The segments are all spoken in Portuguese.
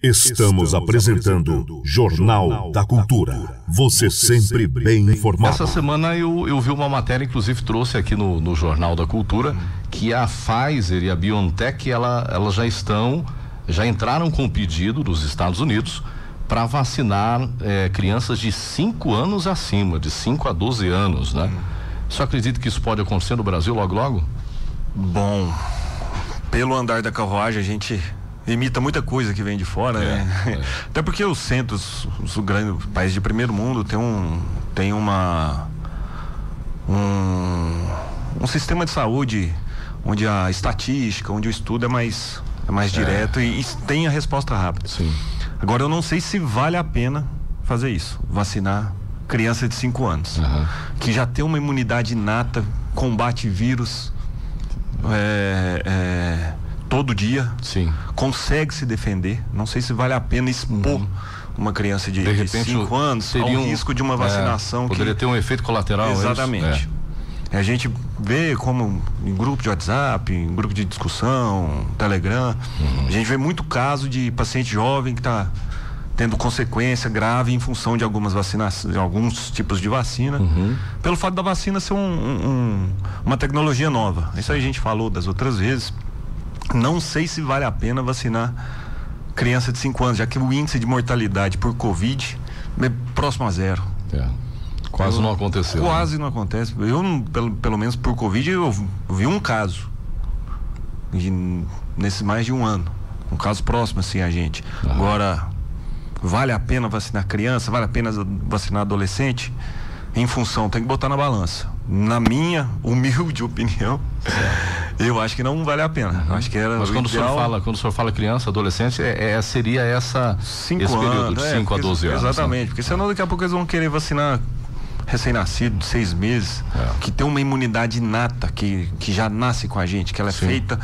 Estamos apresentando Jornal da Cultura. Você sempre bem informado. Essa semana eu vi uma matéria, inclusive trouxe aqui no Jornal da Cultura, que a Pfizer e a BioNTech, elas já entraram com pedido dos Estados Unidos para vacinar crianças de 5 anos acima, de 5 a 12 anos, né? Você acredita que isso pode acontecer no Brasil logo logo? Bom, pelo andar da carruagem a gente imita muita coisa que vem de fora, né? Até porque os centros, os grandes países de primeiro mundo tem um sistema de saúde onde a estatística, onde o estudo é mais direto e tem a resposta rápida. Sim. Agora eu não sei se vale a pena fazer isso, vacinar criança de 5 anos, que já tem uma imunidade inata, combate vírus todo dia, sim, consegue se defender. Não sei se vale a pena expor uma criança de 5 anos ao risco de uma vacinação. Poderia ter um efeito colateral. Exatamente. A gente vê como em grupo de WhatsApp, em grupo de discussão, Telegram, a gente vê muito caso de paciente jovem que está tendo consequência grave em função de algumas vacinações, de alguns tipos de vacina, pelo fato da vacina ser uma tecnologia nova. Isso aí a gente falou das outras vezes. Não sei se vale a pena vacinar criança de 5 anos, já que o índice de mortalidade por Covid é próximo a zero. Quase não aconteceu. Quase não acontece. Eu, pelo menos por Covid, eu vi um caso nesse mais de um ano. Um caso próximo, assim, a gente. Agora, vale a pena vacinar criança? Vale a pena vacinar adolescente? Em função, tem que botar na balança. Na minha humilde opinião, eu acho que não vale a pena. Acho que era. Mas quando o senhor fala criança, adolescente, seria esse período de 5 a 12 anos. Exatamente, né? porque senão daqui a pouco eles vão querer vacinar recém-nascido, de 6 meses, que tem uma imunidade inata, que já nasce com a gente, que ela é feita,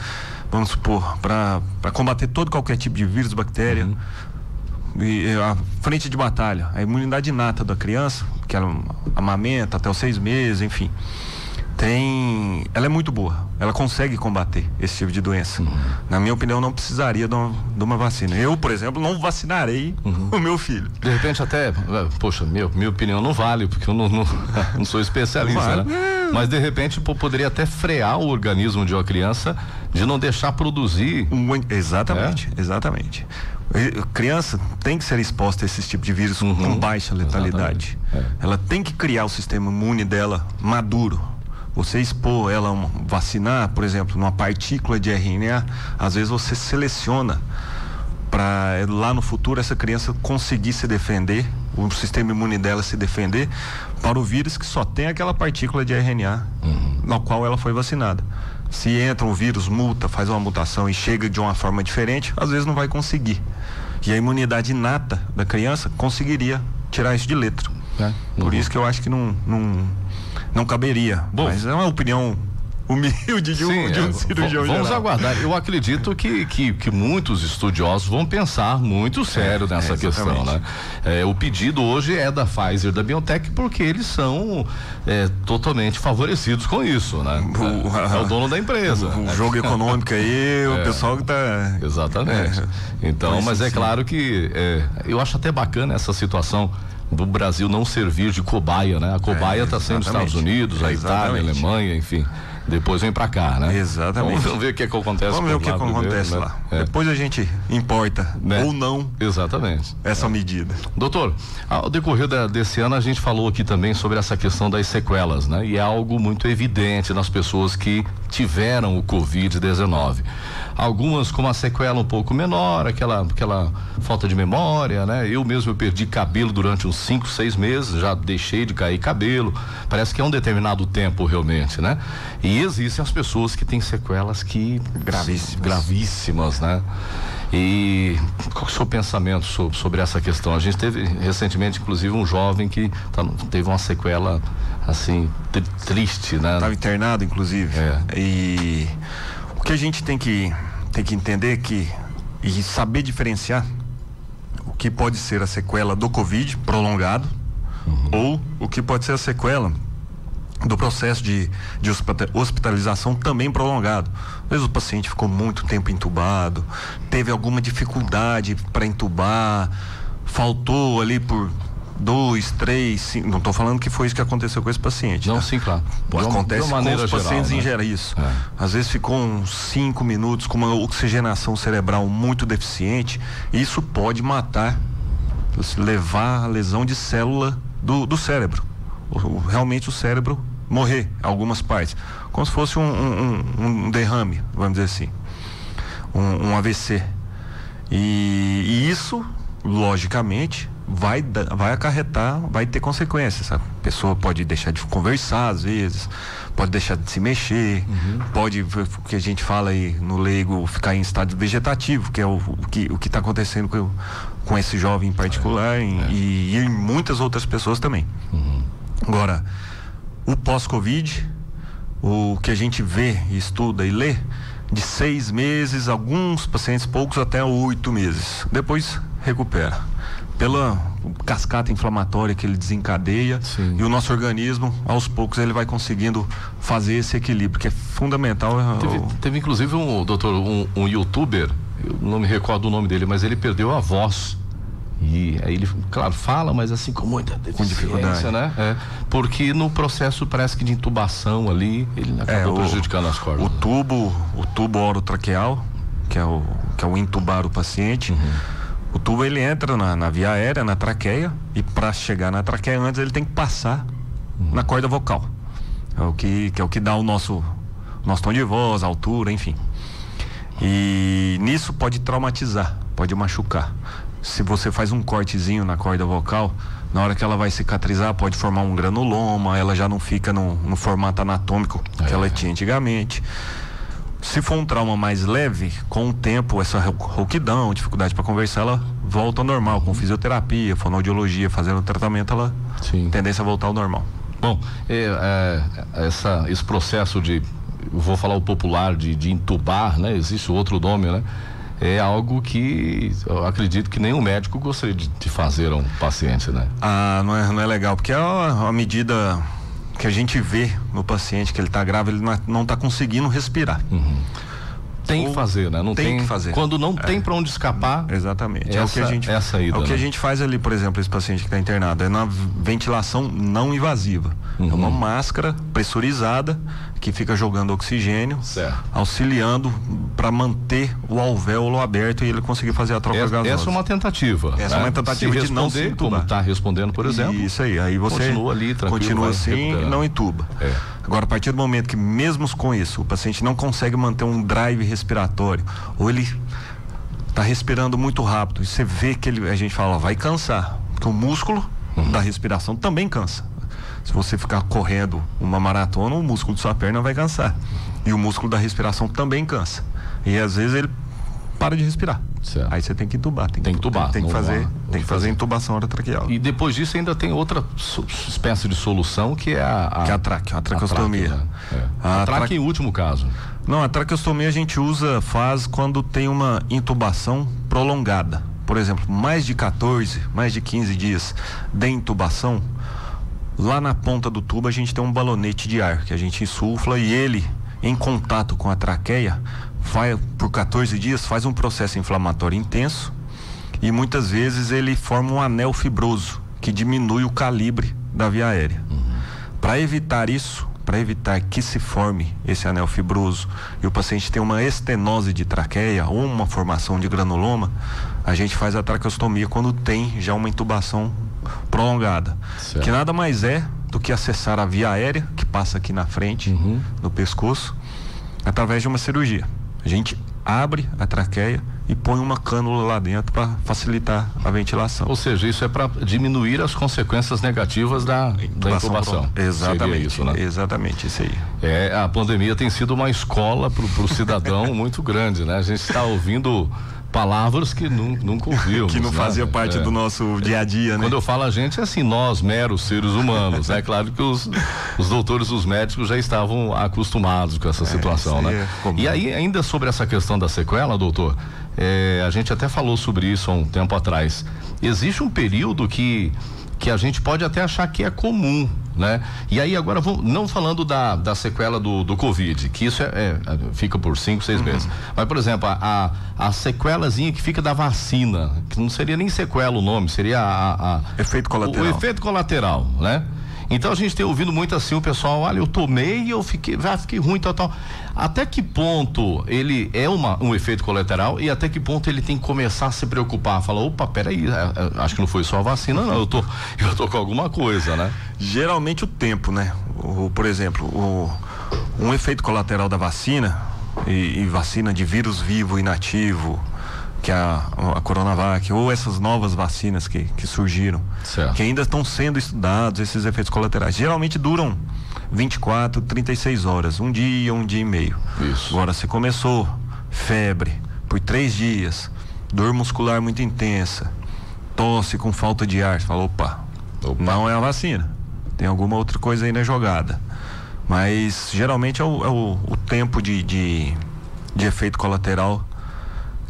vamos supor, para combater qualquer tipo de vírus, bactéria. E a frente de batalha, a imunidade inata da criança, que ela amamenta até os 6 meses, enfim, ela é muito boa, ela consegue combater esse tipo de doença. Na minha opinião, não precisaria de uma vacina. Eu, por exemplo, não vacinarei o meu filho. De repente até, poxa, minha opinião não vale, porque eu não sou especialista, né? Mas de repente poderia até frear o organismo de uma criança de não deixar produzir. Exatamente. Criança tem que ser exposta a esse tipo de vírus com baixa letalidade. Ela tem que criar o sistema imune dela maduro. Você expor ela vacinar, por exemplo, numa partícula de RNA, às vezes você seleciona para lá no futuro essa criança conseguir se defender, o sistema imune dela se defender para o vírus que só tem aquela partícula de RNA na qual ela foi vacinada. Se entra um vírus, faz uma mutação e chega de uma forma diferente, às vezes não vai conseguir. E a imunidade inata da criança conseguiria tirar isso de letra. Por isso que eu acho que não caberia. Bom, mas é uma opinião humilde de um cirurgião Vamos geral. aguardar. Eu acredito que muitos estudiosos vão pensar muito sério nessa questão, né? O pedido hoje é da Pfizer, da BioNTech, porque eles são totalmente favorecidos com isso, né? É o dono da empresa. O jogo econômico aí, o pessoal que tá... Exatamente. Então, mas é claro que eu acho até bacana essa situação do Brasil não servir de cobaia, né? A cobaia está sendo os Estados Unidos, a Itália, a Alemanha, enfim. Depois vem pra cá, né? Exatamente. Vamos ver o que acontece. Vamos ver o que acontece lá. Depois a gente importa, ou não, essa medida. Doutor, ao decorrer desse ano a gente falou aqui também sobre essa questão das sequelas, né? E é algo muito evidente nas pessoas que tiveram o Covid-19. Algumas com uma sequela um pouco menor, aquela falta de memória, né? Eu mesmo perdi cabelo durante uns 5, 6 meses, já deixei de cair cabelo. Parece que é um determinado tempo realmente, né? E existem as pessoas que têm sequelas gravíssimas, né? E qual é o seu pensamento sobre essa questão? A gente teve recentemente, inclusive, um jovem que teve uma sequela assim triste, né? Estava internado, inclusive. E o que a gente tem que entender e saber diferenciar o que pode ser a sequela do Covid prolongado ou o que pode ser a sequela do processo de hospitalização também prolongado. Às vezes o paciente ficou muito tempo entubado, teve alguma dificuldade para entubar, faltou ali por 2, 3, 5, não estou falando que foi isso que aconteceu com esse paciente. Não, tá? sim, claro. Acontece com os pacientes geral, em geral, isso. Às vezes ficou uns 5 minutos com uma oxigenação cerebral muito deficiente, isso pode matar, levar a lesão de célula do cérebro. Realmente o cérebro morrer, algumas partes. Como se fosse um derrame, vamos dizer assim. Um AVC. E isso, logicamente, vai acarretar, vai ter consequências. A pessoa pode deixar de conversar às vezes, pode deixar de se mexer, pode, o que a gente fala aí no leigo, ficar em estado vegetativo, que é o que está acontecendo com esse jovem em particular e em muitas outras pessoas também. Agora, o pós-Covid, o que a gente vê, estuda e lê, de 6 meses, alguns pacientes, poucos até 8 meses. Depois recupera. Pela cascata inflamatória que ele desencadeia. Sim. E o nosso organismo, aos poucos, ele vai conseguindo fazer esse equilíbrio, que é fundamental. Teve inclusive um youtuber, eu não me recordo o nome dele, mas ele perdeu a voz. E aí ele, claro, fala, mas assim com muita dificuldade, né? Porque no processo, parece que de intubação ali, ele acabou prejudicando as cordas. O tubo orotraqueal, que é o intubar o paciente. O tubo, ele entra na via aérea, na traqueia, e para chegar na traqueia antes ele tem que passar na corda vocal. É o que dá o nosso tom de voz, a altura, enfim. E nisso pode traumatizar, pode machucar. Se você faz um cortezinho na corda vocal, na hora que ela vai cicatrizar, pode formar um granuloma, ela já não fica no formato anatômico que ela tinha antigamente. Se for um trauma mais leve, com o tempo, essa rouquidão, dificuldade para conversar, ela volta ao normal, com fisioterapia, fonoaudiologia, fazendo o tratamento, ela tem tendência a voltar ao normal. Bom, esse processo eu vou falar o popular, de entubar, né? Existe outro nome, né? É algo que eu acredito que nenhum médico gostaria de fazer a um paciente, né? Não é legal, porque é uma medida que a gente vê no paciente que ele está grave, ele não está conseguindo respirar. Tem que fazer, né? Tem que fazer. Quando não tem para onde escapar. Exatamente. É o que a gente faz ali, por exemplo, esse paciente que está internado, é na ventilação não invasiva. É uma máscara pressurizada que fica jogando oxigênio, auxiliando para manter o alvéolo aberto e ele conseguir fazer a troca gasosa. Essa é uma tentativa. Essa é uma tentativa de não se entubar. Como está respondendo, por exemplo. Isso aí você continua ali, tranquilo, continua assim e não entuba. Agora, a partir do momento que, mesmo com isso, o paciente não consegue manter um drive respiratório, ou ele está respirando muito rápido, e você vê que a gente fala, vai cansar, porque o músculo da respiração também cansa. Se você ficar correndo uma maratona, o músculo de sua perna vai cansar. E o músculo da respiração também cansa. E às vezes ele para de respirar. Certo. Aí você tem que entubar. Tem que fazer intubação orotraqueal. E depois disso ainda tem outra espécie de solução que é a traqueostomia. A traque em último caso. Não, a traqueostomia a gente faz quando tem uma intubação prolongada. Por exemplo, mais de 14, mais de 15 dias de intubação, lá na ponta do tubo a gente tem um balonete de ar que a gente insufla e ele, em contato com a traqueia, vai por 14 dias, faz um processo inflamatório intenso e muitas vezes ele forma um anel fibroso que diminui o calibre da via aérea. Para evitar isso, para evitar que se forme esse anel fibroso e o paciente tenha uma estenose de traqueia ou uma formação de granuloma, a gente faz a traqueostomia quando tem já uma intubação prolongada, que nada mais é do que acessar a via aérea que passa aqui na frente, no pescoço, através de uma cirurgia. A gente abre a traqueia e põe uma cânula lá dentro para facilitar a ventilação. Ou seja, isso é para diminuir as consequências negativas da intubação. Exatamente. Isso, né? Exatamente, isso aí. A pandemia tem sido uma escola para o cidadão muito grande, né? A gente está ouvindo palavras que nunca ouvimos. Que não fazia parte do nosso dia a dia, né? Quando eu falo a gente, é assim, nós, meros seres humanos, né? Claro que os doutores, os médicos já estavam acostumados com essa situação, né? E aí, ainda sobre essa questão da sequela, doutor, a gente até falou sobre isso há um tempo atrás. Existe um período que a gente pode até achar que é comum, né? E aí agora, não falando da sequela do Covid, que isso fica por 5, 6 meses. Mas, por exemplo, a sequelazinha que fica da vacina, que não seria nem sequela o nome, seria efeito colateral. O efeito colateral, né? Então a gente tem ouvido muito assim o pessoal, olha, eu tomei e eu fiquei ruim, tal. Até que ponto ele é um efeito colateral e até que ponto ele tem que começar a se preocupar, falar, opa, peraí, acho que não foi só a vacina, não, eu tô com alguma coisa, né? Geralmente o tempo, né? Por exemplo, um efeito colateral da vacina e vacina de vírus vivo inativo, que a Coronavac, ou essas novas vacinas que surgiram, certo, que ainda estão sendo estudados, esses efeitos colaterais, geralmente duram 24, 36 horas, um dia e meio. Isso. Agora, se começou febre por 3 dias, dor muscular muito intensa, tosse com falta de ar, você fala, opa, não é a vacina, tem alguma outra coisa aí na jogada. Mas geralmente é o tempo de efeito colateral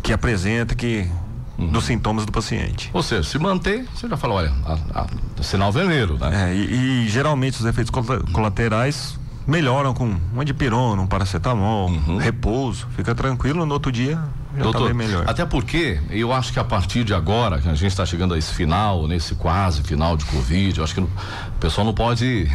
que apresenta dos sintomas do paciente. Ou seja, se manter, você já falou, olha, sinal vermelho, né? E geralmente os efeitos colaterais melhoram com uma dipirona, um paracetamol, repouso, fica tranquilo, no outro dia já tá bem melhor. Até porque eu acho que a partir de agora, que a gente está chegando a esse final, nesse quase final de Covid, eu acho que o pessoal não pode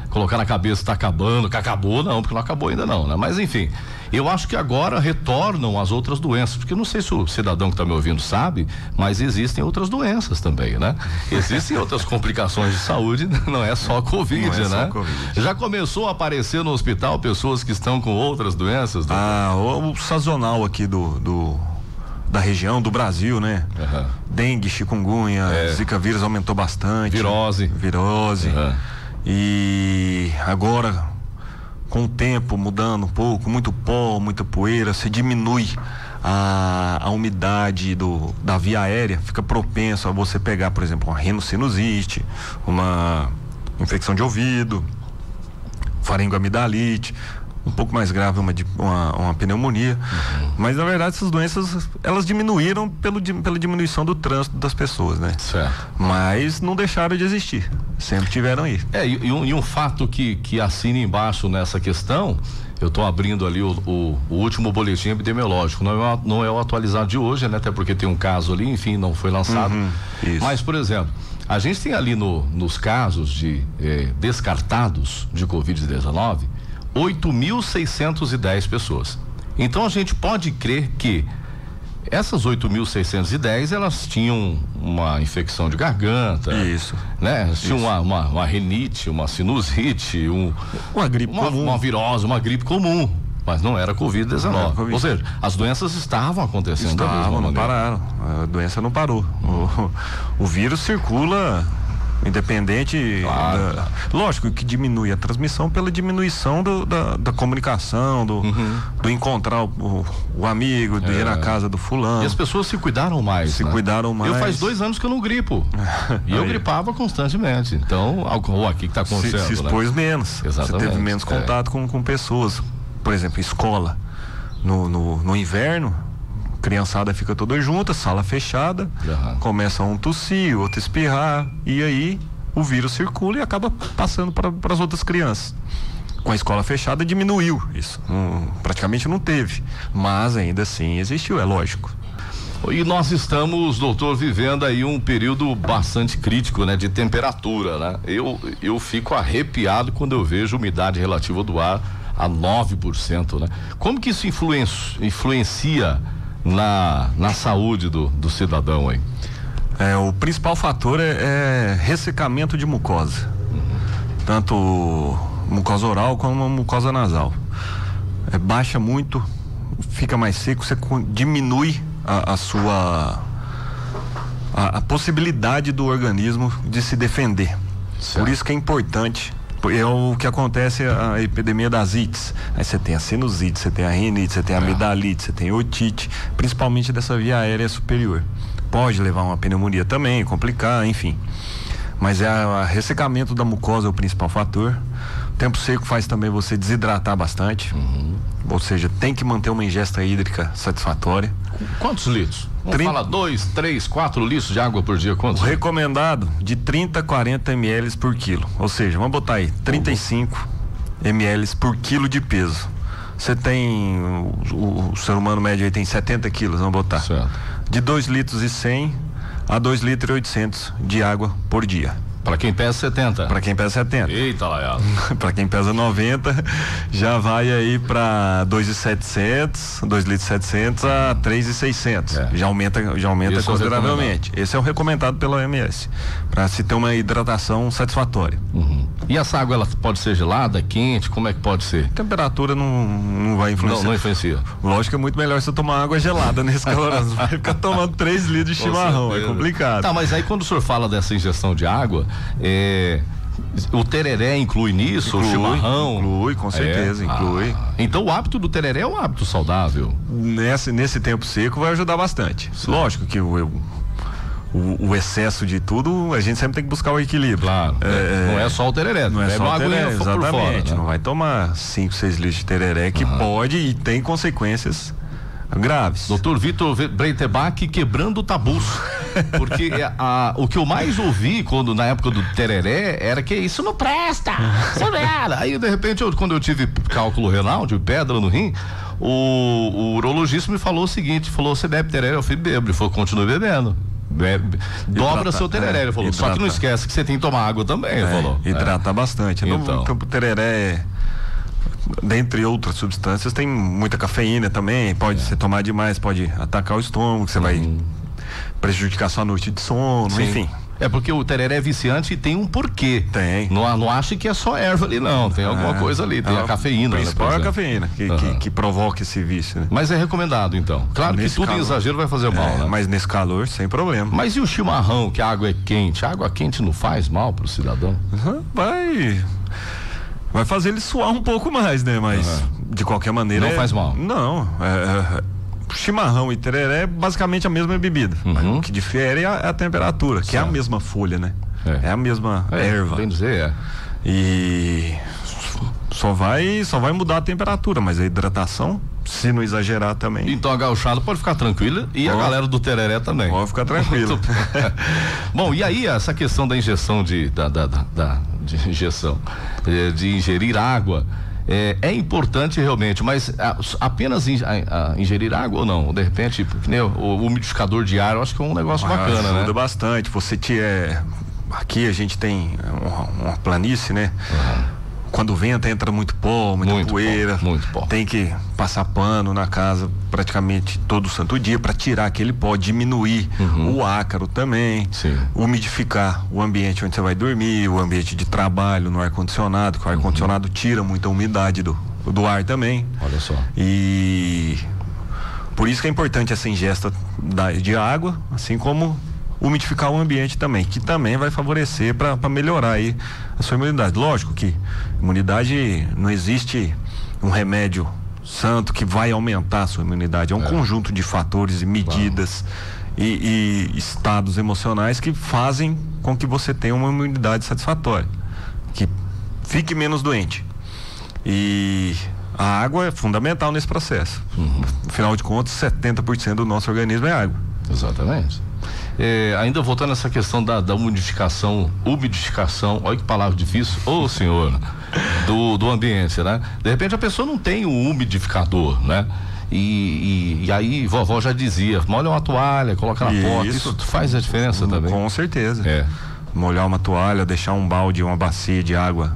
colocar na cabeça que tá acabando, que acabou, não, porque não acabou ainda não, né? Mas enfim, eu acho que agora retornam as outras doenças, porque eu não sei se o cidadão que está me ouvindo sabe, mas existem outras doenças também, né? Existem outras complicações de saúde, não é só Covid, não é né? Só COVID. Já começou a aparecer no hospital pessoas que estão com outras doenças? O sazonal aqui da região, do Brasil, né? Dengue, chikungunya, Zika vírus aumentou bastante. Virose. E agora, com o tempo mudando um pouco, muito pó, muita poeira, se diminui a umidade da via aérea, fica propenso a você pegar, por exemplo, uma rinocinusite, uma infecção de ouvido, faringoamidalite, um pouco mais grave uma pneumonia. Mas na verdade essas doenças, elas diminuíram pela diminuição do trânsito das pessoas, né? Certo. Mas não deixaram de existir, sempre tiveram aí. E um fato que assina embaixo nessa questão, eu estou abrindo ali o último boletim epidemiológico, não é o atualizado de hoje, né? Até porque tem um caso ali, enfim, não foi lançado. Isso. Mas, por exemplo, a gente tem ali nos casos de descartados de Covid-19 8.610 pessoas. Então a gente pode crer que essas 8.610 elas tinham uma infecção de garganta. Isso. Né? Tinham uma rinite, uma sinusite, uma gripe comum. Uma virose, uma gripe comum. Mas não era Covid-19. Ou seja, as doenças estavam acontecendo. Não pararam. A doença não parou. O vírus circula independente. Claro. Lógico que diminui a transmissão pela diminuição da comunicação, do encontrar o amigo, de ir na casa do fulano. E as pessoas se cuidaram mais. Cuidaram mais. Eu faz 2 anos que eu não gripo. E eu gripava constantemente. Então, aqui que está acontecendo. Se expôs menos. Exatamente. Você teve menos contato com pessoas. Por exemplo, escola. No inverno, criançada fica toda junta, sala fechada, começa um tossir, outro espirrar, e aí o vírus circula e acaba passando para as outras crianças. Com a escola fechada diminuiu isso, praticamente não teve, mas ainda assim existiu, é lógico. E nós estamos, doutor, vivendo aí um período bastante crítico, né, de temperatura, né? Eu fico arrepiado quando eu vejo umidade relativa do ar a 9%, né? Como que isso influencia na saúde do cidadão aí? O principal fator é ressecamento de mucosa, tanto mucosa oral como mucosa nasal. Baixa muito, fica mais seco, você diminui a possibilidade do organismo de se defender. Certo. Por isso que é importante. É o que acontece a epidemia das ites. Aí você tem a sinusite, você tem a rinite, você tem a amidalite, você tem a otite, principalmente dessa via aérea superior. Pode levar uma pneumonia também, complicar, enfim. Mas ressecamento da mucosa é o principal fator. Tempo seco faz também você desidratar bastante, ou seja, tem que manter uma ingesta hídrica satisfatória. Quantos litros? Vamos falar 2, 3, 4 litros de água por dia, quantos? O recomendado de 30 a 40 ml por quilo, ou seja, vamos botar aí 35 ml por quilo de peso. Você tem, o ser humano médio aí tem 70 quilos, vamos botar. Certo. De 2 litros e 100 a 2 litros e 800 de água por dia. Para quem pesa 70. Para quem pesa 70. Eita, Laiado. Para quem pesa 90, já vai aí para 2.700, 2 litros e 700 a 3.600. Já aumenta consideravelmente. Esse é o recomendado pela OMS, para se ter uma hidratação satisfatória. E essa água, ela pode ser gelada, quente, como é que pode ser? Temperatura não vai influenciar. Não influencia. Lógico que é muito melhor você tomar água gelada nesse calorão. Você vai ficar tomando 3 litros de chimarrão, é complicado. Tá, mas aí quando o senhor fala dessa ingestão de água, o tereré inclui nisso, o chimarrão? Inclui, com certeza, inclui. Então o hábito do tereré é um hábito saudável. Nesse tempo seco vai ajudar bastante. Sim. Lógico que o excesso de tudo, a gente sempre tem que buscar o equilíbrio. Claro. Não é só o tereré. Não é só o tereré, exatamente. Por fora, né? Não vai tomar 5, 6 litros de tereré que pode e tem consequências graves. Doutor Vitor Breitebach quebrando tabus. Porque o que eu mais ouvi na época do tereré era que isso não presta. Isso não era. Aí de repente, quando eu tive cálculo renal, tive pedra no rim, o urologista me falou o seguinte: você bebe tereré? Eu falei, bebo. Ele falou, continue bebendo. Dobra seu tereré. Ele falou, só que não esquece que você tem que tomar água também. Ele falou. Hidrata bastante. Então, o tereré, dentre outras substâncias, tem muita cafeína também. Pode você tomar demais, pode atacar o estômago, você vai prejudicar sua noite de sono, enfim. É porque o tereré é viciante e tem um porquê. Tem. Não acha que é só erva ali, não. Tem alguma coisa ali. Tem a cafeína. Principal é a cafeína que provoca esse vício, né? Mas é recomendado, então. Claro que tudo em exagero vai fazer mal, né? Mas nesse calor, sem problema. Mas e o chimarrão, que a água é quente? A água quente não faz mal pro cidadão? Vai fazer ele suar um pouco mais, né? Mas, de qualquer maneira... Não faz mal? Não. Chimarrão e tereré é basicamente a mesma bebida. Mas o que difere é a temperatura, que é a mesma folha, né? É a mesma erva. Bem dizer, E só vai mudar a temperatura, mas a hidratação, se não exagerar também. Então a gauchada pode ficar tranquila e a galera do tereré também. Pode ficar tranquilo. Bom, e aí essa questão da injeção de ingerir água, é importante realmente, mas apenas ingerir água ou não? De repente, o umidificador de ar, eu acho que é um negócio bacana, né? Ajuda bastante. Aqui a gente tem uma planície, né? Quando venta, entra muito pó, muita poeira. Muito pó. Tem que passar pano na casa praticamente todo santo dia para tirar aquele pó, diminuir o ácaro também. Sim. Umidificar o ambiente onde você vai dormir, o ambiente de trabalho no ar-condicionado, que o ar-condicionado tira muita umidade do ar também. Olha só. E por isso que é importante essa ingesta de água, assim como umidificar o ambiente também, que também vai favorecer para melhorar aí a sua imunidade. Lógico que imunidade, não existe um remédio santo que vai aumentar a sua imunidade, é um conjunto de fatores e medidas e estados emocionais que fazem com que você tenha uma imunidade satisfatória, que fique menos doente. E a água é fundamental nesse processo. Afinal de contas, 70% do nosso organismo é água. Exatamente. Ainda voltando a essa questão da umidificação, olha que palavra difícil, senhor, do ambiente, né? De repente a pessoa não tem um umidificador, né? E aí vovó já dizia, molha uma toalha, coloca na porta, isso faz a diferença também. Com certeza. Molhar uma toalha, deixar um balde, uma bacia de água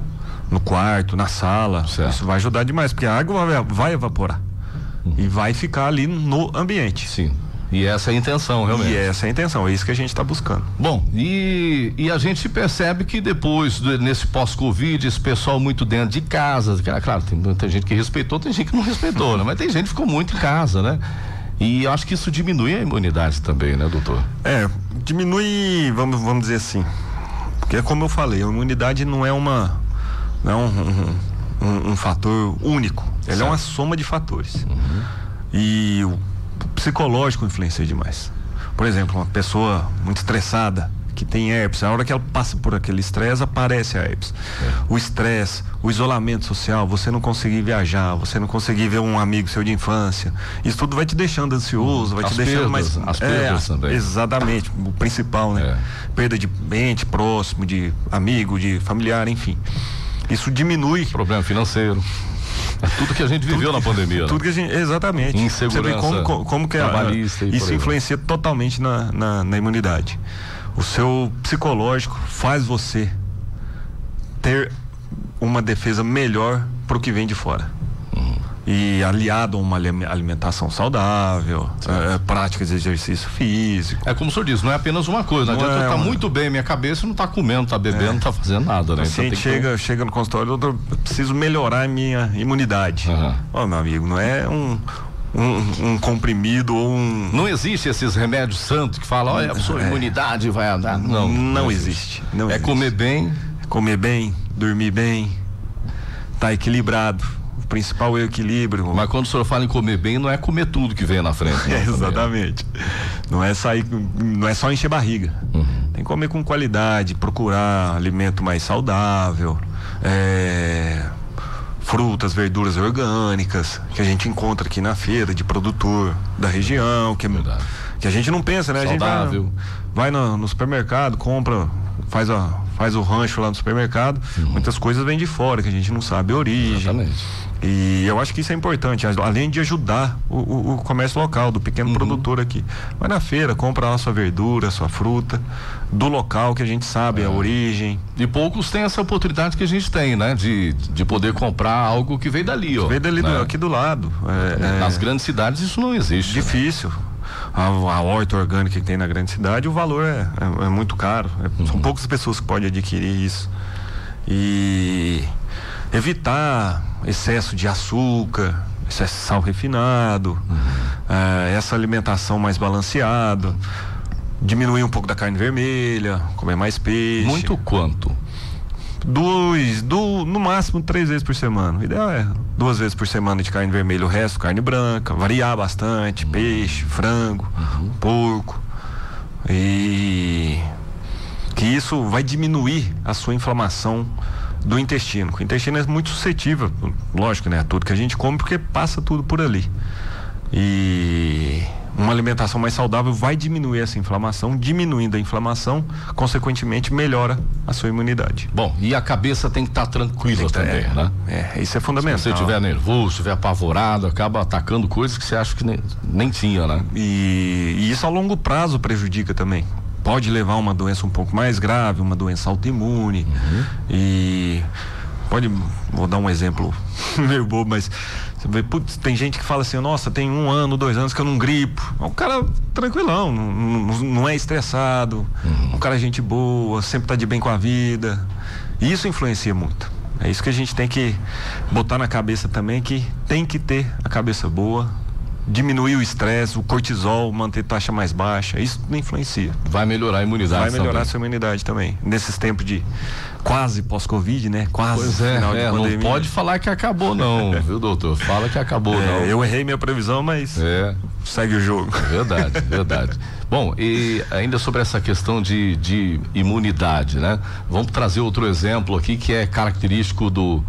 no quarto, na sala, isso vai ajudar demais, porque a água vai evaporar e vai ficar ali no ambiente. Sim. E essa é a intenção, realmente. E essa é a intenção, é isso que a gente está buscando. Bom, e a gente percebe que depois, nesse pós-Covid, esse pessoal muito dentro de casa, claro, tem gente que respeitou, tem gente que não respeitou, né? Mas tem gente que ficou muito em casa, né? E eu acho que isso diminui a imunidade também, né, doutor? Diminui, vamos dizer assim, porque como eu falei, a imunidade não é um fator único, ela é uma soma de fatores. E o psicológico influencia demais. Por exemplo, uma pessoa muito estressada, que tem herpes. A hora que ela passa por aquele estresse, aparece a herpes. O estresse, o isolamento social, você não conseguir viajar, você não conseguir ver um amigo seu de infância, isso tudo vai te deixando ansioso, vai te deixando mais... As perdas também. Exatamente, o principal, né? Perda de ente próximo, de amigo, de familiar, enfim. Isso diminui... Problema financeiro. Tudo que a gente viveu na pandemia. Tudo que a gente, exatamente. Insegurança. Você vê como que isso influencia totalmente na imunidade. O seu psicológico faz você ter uma defesa melhor para o que vem de fora. E aliado a uma alimentação saudável, práticas de exercício físico. É como o senhor diz, não é apenas uma coisa. Não adianta eu estar muito bem, minha cabeça não está comendo, está bebendo, não está fazendo nada, né? O paciente chega no consultório, doutor, eu preciso melhorar a minha imunidade. Meu amigo, não é um comprimido ou um... Não existe esses remédios santos que falam, olha, a sua imunidade vai andar. Não existe. É comer bem. Comer bem, dormir bem, tá equilibrado. O principal é o equilíbrio. Mas quando o senhor fala em comer bem, não é comer tudo que vem na frente. Exatamente. Não é só encher barriga. Tem que comer com qualidade, procurar alimento mais saudável, frutas, verduras orgânicas que a gente encontra aqui na feira de produtor da região, que a gente não pensa, né? Saudável. A gente vai no supermercado, compra, faz o rancho lá no supermercado, muitas coisas vêm de fora que a gente não sabe a origem. Exatamente. E eu acho que isso é importante, além de ajudar o comércio local, do pequeno produtor aqui. Vai na feira, compra lá sua verdura, sua fruta, do local que a gente sabe a origem. E poucos têm essa oportunidade que a gente tem, né? De poder comprar algo que veio dali, ó. Veio dali, né? Aqui do lado. Nas grandes cidades isso não existe. Difícil. Né? A horta orgânica que tem na grande cidade, o valor é muito caro. São poucas pessoas que podem adquirir isso. E evitar excesso de açúcar, excesso de sal refinado, essa alimentação mais balanceada, diminuir um pouco da carne vermelha, comer mais peixe. Muito quanto? No máximo 3 vezes por semana. O ideal é 2 vezes por semana de carne vermelha, o resto carne branca, variar bastante, peixe, frango, porco. E que isso vai diminuir a sua inflamação do intestino. O intestino é muito suscetível, lógico, né? A tudo que a gente come, porque passa tudo por ali. E uma alimentação mais saudável vai diminuir essa inflamação, diminuindo a inflamação, consequentemente melhora a sua imunidade. Bom, e a cabeça tem que estar tranquila também, né? Isso é fundamental. Se você estiver nervoso, estiver apavorado, acaba atacando coisas que você acha que nem tinha, né? E isso a longo prazo prejudica também. Pode levar a uma doença um pouco mais grave, uma doença autoimune. E vou dar um exemplo meio bobo, mas você vê, tem gente que fala assim, nossa, tem 1 ano, 2 anos que eu não gripo. O cara tranquilão, não é estressado, um cara gente boa, sempre tá de bem com a vida. E isso influencia muito. É isso que a gente tem que botar na cabeça também, que tem que ter a cabeça boa, diminuir o estresse, o cortisol, manter taxa mais baixa, isso não influencia. Vai melhorar a imunidade. Vai melhorar a sua imunidade também. Nesses tempos de quase pós-Covid, né? Quase final de pandemia. Não pode falar que acabou não, viu, doutor? Fala que acabou não. Eu errei minha previsão, mas segue o jogo. Verdade. Bom, e ainda sobre essa questão de imunidade, né? Vamos trazer outro exemplo aqui que é característico do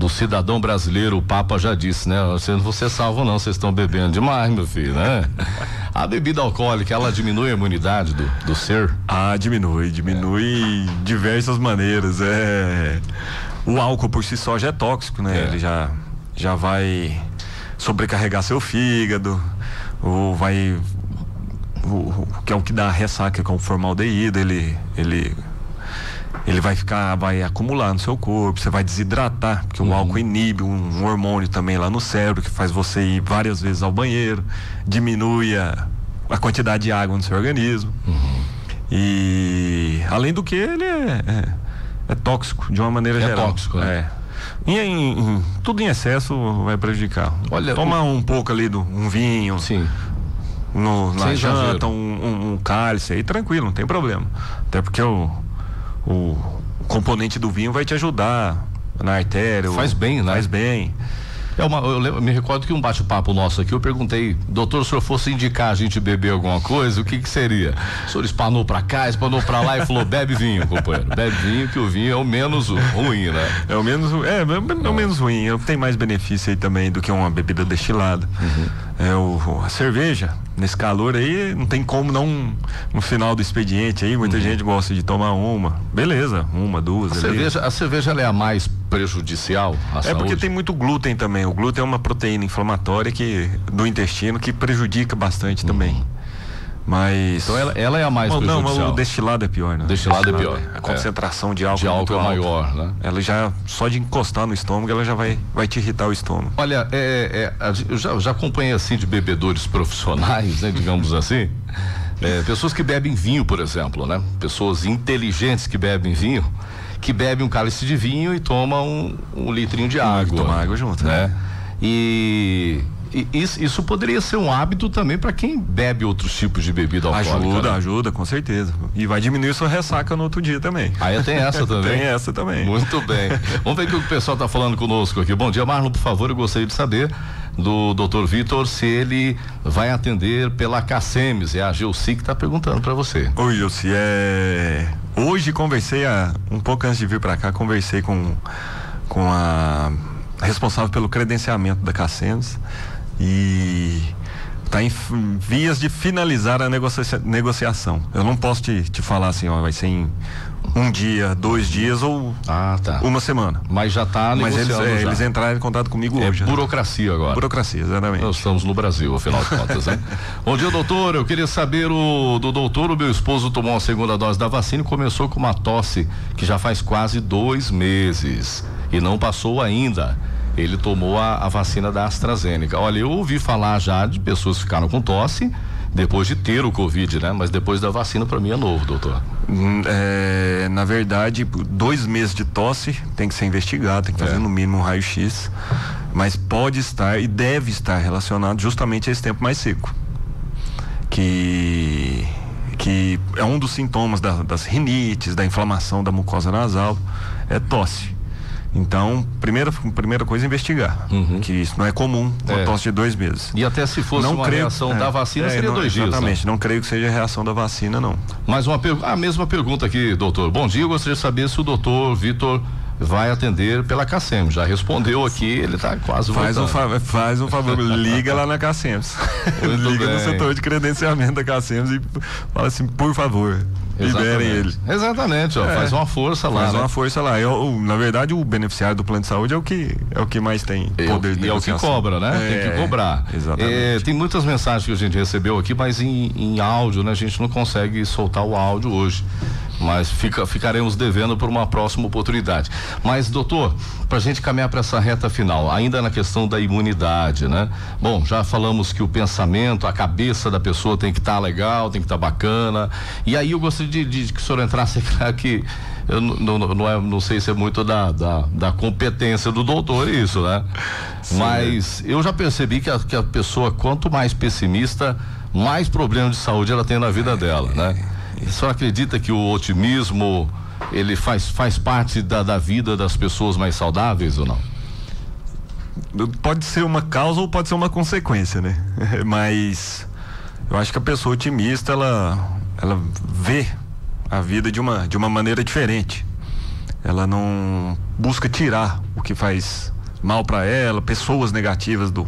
cidadão brasileiro. O Papa já disse, né? Vocês salvam não, vocês estão bebendo demais, meu filho, né? A bebida alcoólica, ela diminui a imunidade do ser? Diminui de diversas maneiras. O álcool por si só já é tóxico, né? Ele já vai sobrecarregar seu fígado, que é o que dá ressaca com o formaldeído, ele vai acumular no seu corpo, você vai desidratar, porque o álcool inibe um hormônio também lá no cérebro, que faz você ir várias vezes ao banheiro, diminui a quantidade de água no seu organismo. E além do que ele é tóxico de uma maneira geral. Tóxico, né? Tudo em excesso vai prejudicar. Tomar um pouco ali um vinho. Sim. Na janta, um cálice aí, tranquilo, não tem problema. Até porque o componente do vinho vai te ajudar na artéria. Faz bem, né? Faz bem. Eu me recordo que um bate-papo nosso aqui, eu perguntei, doutor, se o senhor fosse indicar a gente beber alguma coisa, o que seria? O senhor espanou pra cá, espanou pra lá e falou, bebe vinho, companheiro. Bebe vinho, que o vinho é o menos ruim, né? É o menos ruim. Tem mais benefício aí também do que uma bebida destilada. A cerveja, nesse calor aí, não tem como não, no final do expediente aí, muita gente gosta de tomar uma. Beleza, uma, duas. A cerveja ela é a mais prejudicial à saúde? Porque tem muito glúten também. O glúten é uma proteína inflamatória do intestino que prejudica bastante também. Mas... Então ela é a mais prejudicial. Não, mas o destilado é pior, né? Destilado é pior. A concentração de álcool é maior, né? Ela já, só de encostar no estômago, ela já vai te irritar o estômago. Olha, eu já acompanhei assim de bebedores profissionais, né? Digamos assim. Pessoas que bebem vinho, por exemplo, né? Pessoas inteligentes que bebem vinho, que bebem um cálice de vinho e tomam um litrinho de água. Toma água junto, né? E isso poderia ser um hábito também para quem bebe outros tipos de bebida alcoólica. Ajuda, com certeza. E vai diminuir sua ressaca no outro dia também. Aí tem essa também. Tem essa também. Muito bem. Vamos ver o que o pessoal está falando conosco aqui. Bom dia, Marlon, por favor, eu gostaria de saber do Dr. Vitor se ele vai atender pela Cacemes. É a Gelsi que está perguntando para você. Oi, Gelsi. Hoje conversei, um pouco antes de vir para cá, conversei com a responsável pelo credenciamento da Cacemes e está em vias de finalizar a negociação. Eu não posso te falar assim, vai ser em um dia, 2 dias ou uma semana. Mas já está negociando. Mas eles entraram em contato comigo hoje. Burocracia agora. Burocracia, exatamente. Nós estamos no Brasil, afinal de contas, né? Bom dia, doutor. Eu queria saber do doutor. O meu esposo tomou a segunda dose da vacina e começou com uma tosse que já faz quase 2 meses e não passou ainda. Ele tomou a vacina da AstraZeneca. Olha, eu ouvi falar já de pessoas que ficaram com tosse depois de ter o Covid, né? Mas depois da vacina, para mim, é novo, doutor. Na verdade, 2 meses de tosse tem que ser investigado, tem que fazer no mínimo um raio-x, mas pode estar e deve estar relacionado justamente a esse tempo mais seco, que é um dos sintomas das rinites, da inflamação da mucosa nasal, é tosse. Então, primeira coisa é investigar, que isso não é comum, uma tosse de 2 meses. E até se fosse uma reação da vacina, seria 2 dias. Exatamente, não creio que seja a reação da vacina, não. Mais a mesma pergunta aqui, doutor. Bom dia, eu gostaria de saber se o doutor Vitor vai atender pela Cacemes. Já respondeu aqui, ele está quase voltando. Faz um favor, liga lá na Cacemes. Liga no setor de credenciamento da Cacemes e fala assim, por favor, liberem ele. Exatamente, faz uma força lá. Faz uma força lá. Na verdade, o beneficiário do plano de saúde é o que mais tem poder de negociação. E é o que cobra, né? Tem que cobrar. Exatamente. Tem muitas mensagens que a gente recebeu aqui, mas em áudio, né? A gente não consegue soltar o áudio hoje. Mas ficaremos devendo por uma próxima oportunidade. Mas, doutor, pra gente caminhar para essa reta final, ainda na questão da imunidade, né? Bom, já falamos que o pensamento, a cabeça da pessoa tem que estar legal, tem que estar bacana. E aí eu gostaria de que o senhor entrasse aqui. Eu não sei se é muito da competência do doutor isso, né? Sim. Mas eu já percebi que a pessoa, quanto mais pessimista, mais problema de saúde ela tem na vida dela, né? O senhor acredita que o otimismo ele faz parte da vida das pessoas mais saudáveis ou não? Pode ser uma causa ou pode ser uma consequência, né? Mas eu acho que a pessoa otimista ela vê a vida de uma maneira diferente. Ela não busca tirar o que faz mal para ela, pessoas negativas do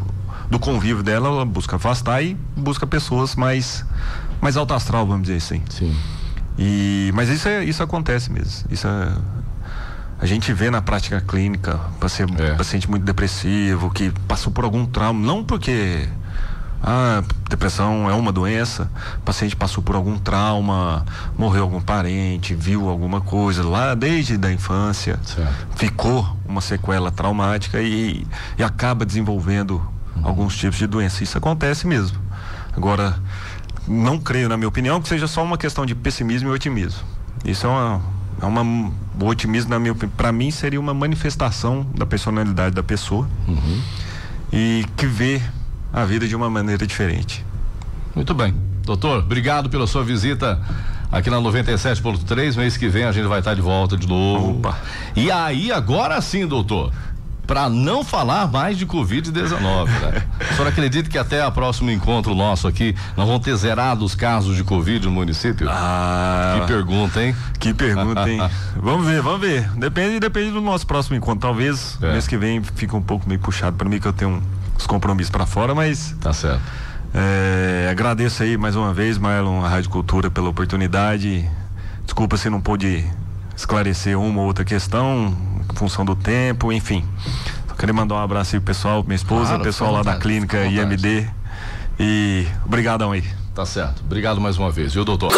convívio dela, ela busca afastar e busca pessoas mais alto astral, vamos dizer assim. Sim. Mas isso acontece mesmo. A gente vê na prática clínica paciente muito depressivo, que passou por algum trauma, não porque depressão é uma doença, o paciente passou por algum trauma, morreu algum parente, viu alguma coisa lá desde a infância, ficou uma sequela traumática e acaba desenvolvendo alguns tipos de doença. Isso acontece mesmo. Agora, não creio, na minha opinião, que seja só uma questão de pessimismo e otimismo. Isso o otimismo, para mim, seria uma manifestação da personalidade da pessoa e que vê a vida de uma maneira diferente. Muito bem. Doutor, obrigado pela sua visita aqui na 97.3. Mês que vem a gente vai estar de volta de novo. Opa. E aí, agora sim, doutor, para não falar mais de Covid-19, né? O senhor acredita que até o próximo encontro nosso aqui, nós vamos ter zerado os casos de Covid no município? Ah, que pergunta, hein? Que pergunta, hein? Vamos ver. Depende do nosso próximo encontro. Talvez mês que vem fique um pouco meio puxado para mim, que eu tenho uns compromissos para fora, mas... Tá certo. Agradeço aí mais uma vez, Marlon, a Rádio Cultura, pela oportunidade. Desculpa se não pude esclarecer uma ou outra questão, em função do tempo, enfim. Só queria mandar um abraço aí pro pessoal, minha esposa, claro, pessoal lá da clínica IMD. E obrigadão aí. Tá certo. Obrigado mais uma vez, viu, doutor?